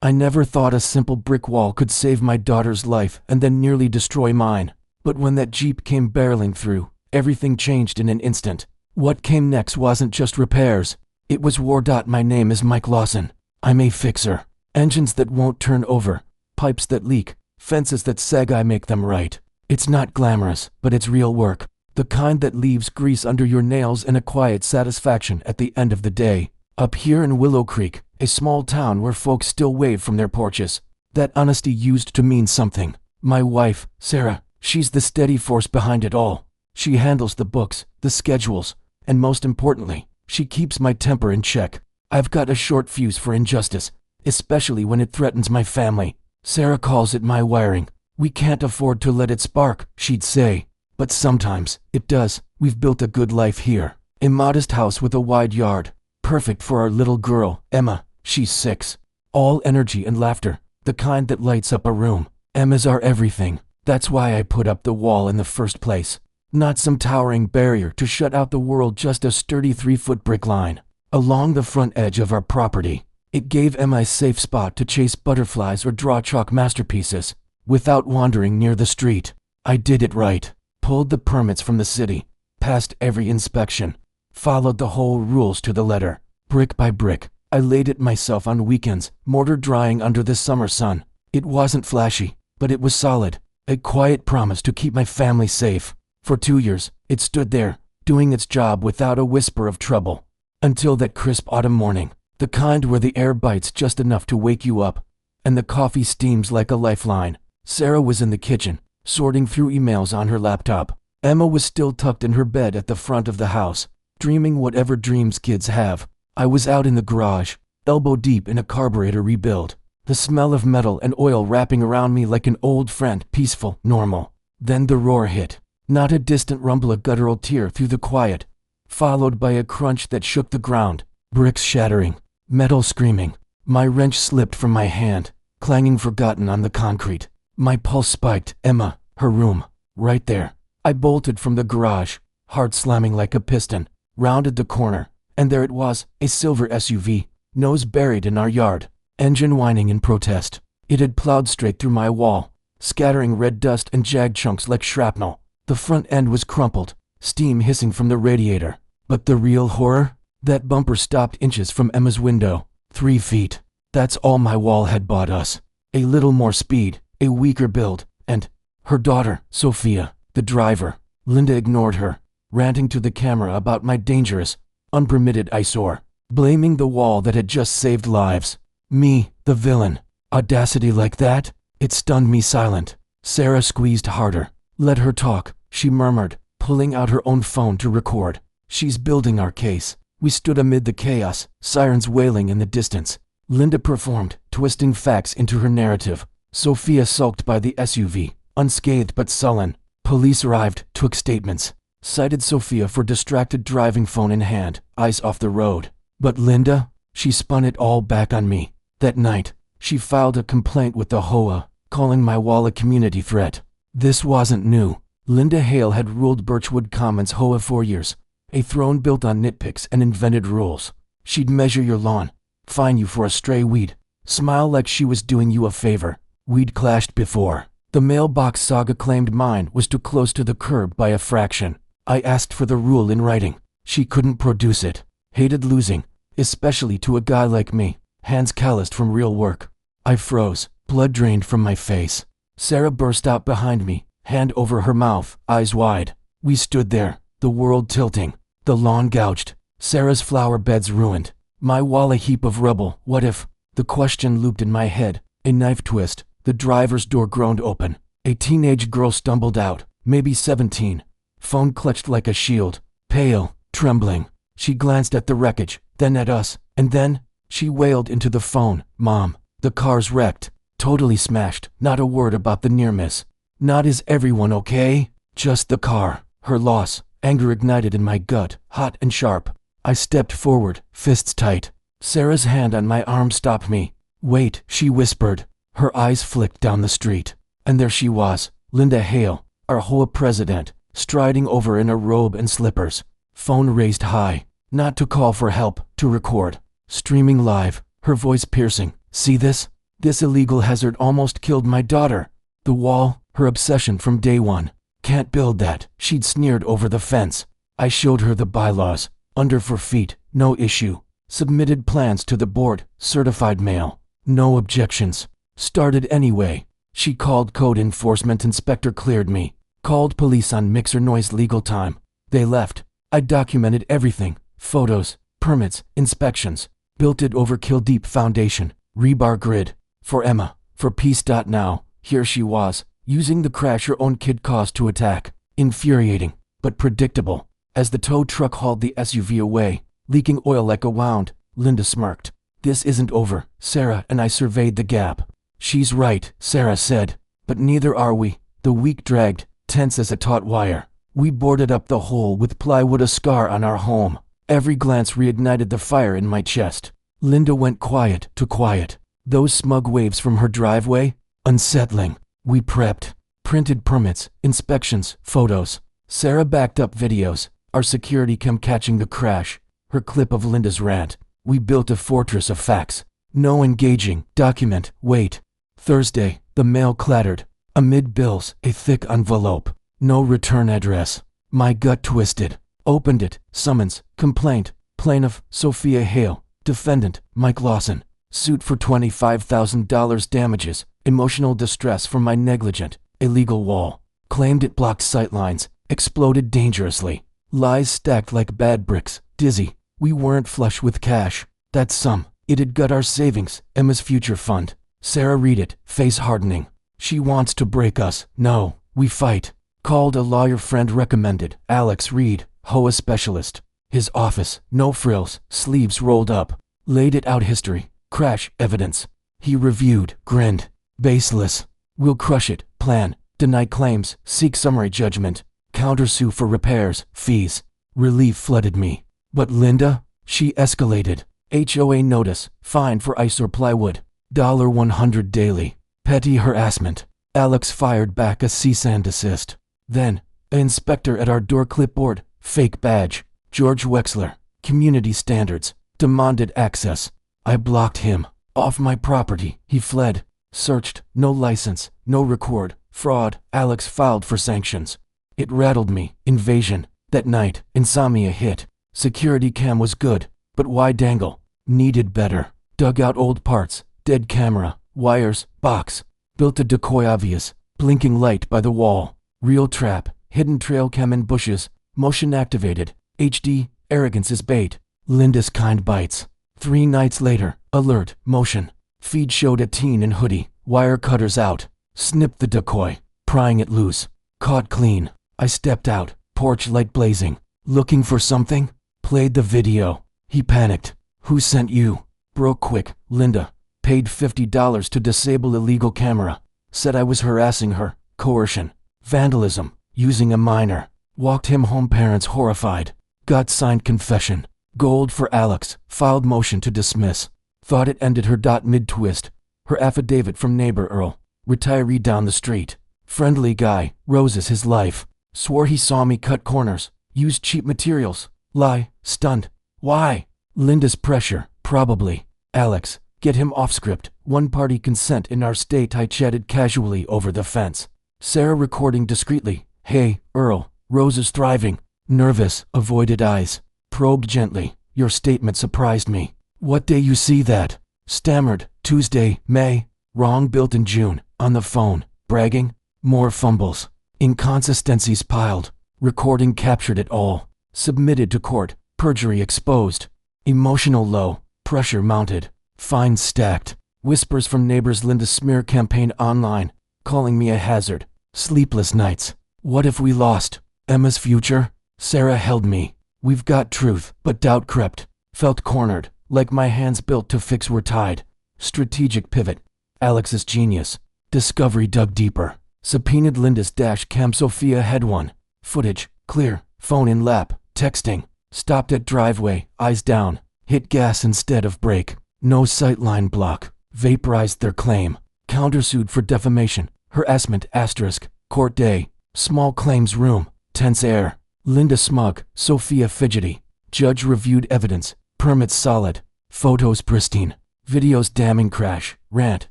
I never thought a simple brick wall could save my daughter's life and then nearly destroy mine. But when that Jeep came barreling through, everything changed in an instant. What came next wasn't just repairs. It was war. My name is Mike Lawson. I'm a fixer. Engines that won't turn over, pipes that leak, fences that sag, I make them right. It's not glamorous, but it's real work. The kind that leaves grease under your nails and a quiet satisfaction at the end of the day. Up here in Willow Creek, a small town where folks still wave from their porches, that honesty used to mean something. My wife, Sarah, she's the steady force behind it all. She handles the books, the schedules, and most importantly, she keeps my temper in check. I've got a short fuse for injustice, especially when it threatens my family. Sarah calls it my wiring. We can't afford to let it spark, she'd say. But sometimes it does. We've built a good life here. A modest house with a wide yard. Perfect for our little girl, Emma. She's 6. All energy and laughter. The kind that lights up a room. Emma's our everything. That's why I put up the wall in the first place. Not some towering barrier to shut out the world, just a sturdy 3-foot brick line. Along the front edge of our property. It gave Emma a safe spot to chase butterflies or draw chalk masterpieces, without wandering near the street. I did it right. Pulled the permits from the city, passed every inspection, followed the whole rules to the letter. Brick by brick, I laid it myself on weekends, mortar drying under the summer sun. It wasn't flashy, but it was solid. A quiet promise to keep my family safe. For 2 years, it stood there, doing its job without a whisper of trouble. Until that crisp autumn morning, the kind where the air bites just enough to wake you up, and the coffee steams like a lifeline. Sarah was in the kitchen, sorting through emails on her laptop. Emma was still tucked in her bed at the front of the house, dreaming whatever dreams kids have. I was out in the garage, elbow deep in a carburetor rebuild. The smell of metal and oil wrapping around me like an old friend, peaceful, normal. Then the roar hit. Not a distant rumble, a guttural tear through the quiet, followed by a crunch that shook the ground. Bricks shattering, metal screaming. My wrench slipped from my hand, clanging forgotten on the concrete. My pulse spiked. Emma, her room, right there. I bolted from the garage, heart slamming like a piston, rounded the corner, and there it was, a silver SUV, nose buried in our yard, engine whining in protest. It had plowed straight through my wall, scattering red dust and jagged chunks like shrapnel. The front end was crumpled, steam hissing from the radiator. But the real horror? That bumper stopped inches from Emma's window. 3 feet. That's all my wall had bought us. A little more speed, a weaker build, and her daughter, Sophia, the driver. Linda ignored her, ranting to the camera about my dangerous, unpermitted eyesore, blaming the wall that had just saved lives. Me, the villain. Audacity like that? It stunned me silent. Sarah squeezed harder. Let her talk, she murmured, pulling out her own phone to record. She's building our case. We stood amid the chaos, sirens wailing in the distance. Linda performed, twisting facts into her narrative. Sophia sulked by the SUV, unscathed but sullen. Police arrived, took statements, cited Sophia for distracted driving, phone in hand, eyes off the road. But Linda, she spun it all back on me. That night, she filed a complaint with the HOA, calling my wall a community threat. This wasn't new. Linda Hale had ruled Birchwood Commons HOA 4 years, a throne built on nitpicks and invented rules. She'd measure your lawn, fine you for a stray weed, smile like she was doing you a favor. We'd clashed before. The mailbox saga claimed mine was too close to the curb by a fraction. I asked for the rule in writing. She couldn't produce it. Hated losing, especially to a guy like me, hands calloused from real work. I froze, blood drained from my face. Sarah burst out behind me, hand over her mouth, eyes wide. We stood there, the world tilting, the lawn gouged, Sarah's flower beds ruined, my wall a heap of rubble. What if? The question looped in my head. A knife twist, the driver's door groaned open. A teenage girl stumbled out, maybe 17. Phone clutched like a shield, pale, trembling. She glanced at the wreckage, then at us, and then she wailed into the phone, "Mom, the car's wrecked. Totally smashed, not a word about the near miss. Not is everyone okay? Just the car." Her loss, anger ignited in my gut, hot and sharp. I stepped forward, fists tight. Sarah's hand on my arm stopped me. "Wait," she whispered. Her eyes flicked down the street. And there she was, Linda Hale, our HOA president, striding over in a robe and slippers. Phone raised high, not to call for help, to record. Streaming live, her voice piercing. "See this? This illegal hazard almost killed my daughter. The wall, her obsession from day one. Can't build that, she'd sneered over the fence. I showed her the bylaws. Under 4 feet, no issue. Submitted plans to the board, certified mail. No objections. Started anyway. She called code enforcement, inspector cleared me. Called police on mixer noise, legal time. They left. I documented everything. Photos, permits, inspections. Built it overkill deep foundation, rebar grid. For Emma, for peace. Now, here she was, using the crash her own kid caused to attack. Infuriating, but predictable. As the tow truck hauled the SUV away, leaking oil like a wound, Linda smirked. This isn't over. Sarah and I surveyed the gap. She's right, Sarah said, but neither are we. The week dragged, tense as a taut wire. We boarded up the hole with plywood, a scar on our home. Every glance reignited the fire in my chest. Linda went quiet to quiet. Those smug waves from her driveway? Unsettling. We prepped. Printed permits, inspections, photos. Sarah backed up videos. Our security cam catching the crash. Her clip of Linda's rant. We built a fortress of facts. No engaging. Document. Wait. Thursday, the mail clattered. Amid bills, a thick envelope. No return address. My gut twisted. Opened it. Summons. Complaint. Plaintiff, Sophia Hale. Defendant, Mike Lawson. Suit for $25,000 damages. Emotional distress from my negligent, illegal wall. Claimed it blocked sightlines. Exploded dangerously. Lies stacked like bad bricks. Dizzy. We weren't flush with cash. That sum, it'd gut our savings, Emma's future fund. Sarah read it, face hardening. She wants to break us. No, we fight. Called a lawyer friend recommended, Alex Reed, HOA specialist. His office, no frills, sleeves rolled up. Laid it out, history, crash, evidence. He reviewed, grinned. Baseless. We'll crush it, plan, deny claims, seek summary judgment. Countersue for repairs, fees. Relief flooded me. But Linda? She escalated. HOA notice, fine for ice or plywood. $100 daily. Petty harassment. Alex fired back a cease and desist. Then, an inspector at our door, clipboard, fake badge. George Wexler, community standards, demanded access. I blocked him. Off my property. He fled. Searched, no license, no record. Fraud. Alex filed for sanctions. It rattled me. Invasion. That night, insomnia hit. Security cam was good, but why dangle? Needed better. Dug out old parts, dead camera, wires, box. Built a decoy, obvious, blinking light by the wall. Real trap, hidden trail cam in bushes, motion activated. HD, arrogance is bait. Linda's kind bites. 3 nights later, alert, motion. Feed showed a teen in hoodie, wire cutters out. Snipped the decoy, prying it loose. Caught clean. I stepped out, porch light blazing. Looking for something? Played the video. He panicked. Who sent you? Broke quick. Linda. Paid $50 to disable illegal camera. Said I was harassing her. Coercion. Vandalism. Using a minor. Walked him home, parents horrified. Got signed confession. Gold for Alex. Filed motion to dismiss. Thought it ended her. Mid-twist. Her affidavit from neighbor Earl. Retiree down the street. Friendly guy. Roses his life. Swore he saw me cut corners. Used cheap materials. Lie. Stunned. Why? Linda's pressure. Probably. Alex. Get him off script. One-party consent in our state. I chatted casually over the fence. Sarah recording discreetly. Hey, Earl. Roses thriving. Nervous. Avoided eyes. Probed gently. Your statement surprised me. What day you see that? Stammered. Tuesday, May. Wrong, built in June. On the phone. Bragging. More fumbles. Inconsistencies piled. Recording captured it all. Submitted to court. Perjury exposed. Emotional low. Pressure mounted. Fines stacked. Whispers from neighbors. Linda's smear campaign online. Calling me a hazard. Sleepless nights. What if we lost? Emma's future? Sarah held me. We've got truth, but doubt crept. Felt cornered, like my hands built to fix were tied. Strategic pivot. Alex's genius. Discovery dug deeper. Subpoenaed Linda's dash cam. Sophia had one. Footage, clear. Phone in lap. Texting. Stopped at driveway, eyes down. Hit gas instead of brake. No sightline block. Vaporized their claim. Countersued for defamation. Harassment asterisk. Court day. Small claims room. Tense air. Linda smug. Sophia fidgety. Judge reviewed evidence. Permits solid. Photos pristine. Videos damning crash. Rant.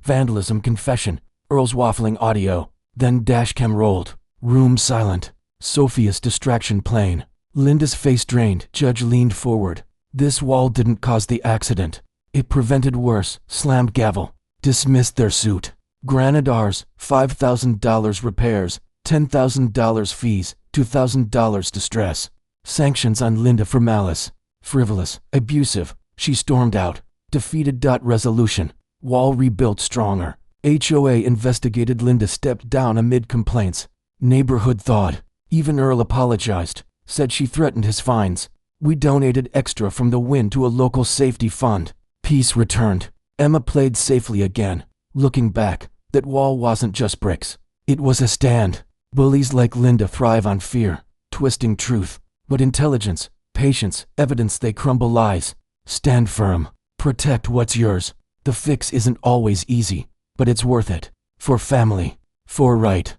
Vandalism confession. Earl's waffling audio. Then dashcam rolled. Room silent. Sophia's distraction plain. Linda's face drained. Judge leaned forward. This wall didn't cause the accident. It prevented worse. Slammed gavel. Dismissed their suit. Granadars, $5,000 repairs, $10,000 fees, $2,000 distress. Sanctions on Linda for malice. Frivolous, abusive. She stormed out. Defeated. Resolution. Wall rebuilt stronger. HOA investigated. Linda stepped down amid complaints. Neighborhood thawed. Even Earl apologized. Said she threatened his fines. We donated extra from the win to a local safety fund. Peace returned. Emma played safely again. Looking back, that wall wasn't just bricks. It was a stand. Bullies like Linda thrive on fear, twisting truth. But intelligence, patience, evidence they crumble lies. Stand firm. Protect what's yours. The fix isn't always easy, but it's worth it. For family. For right.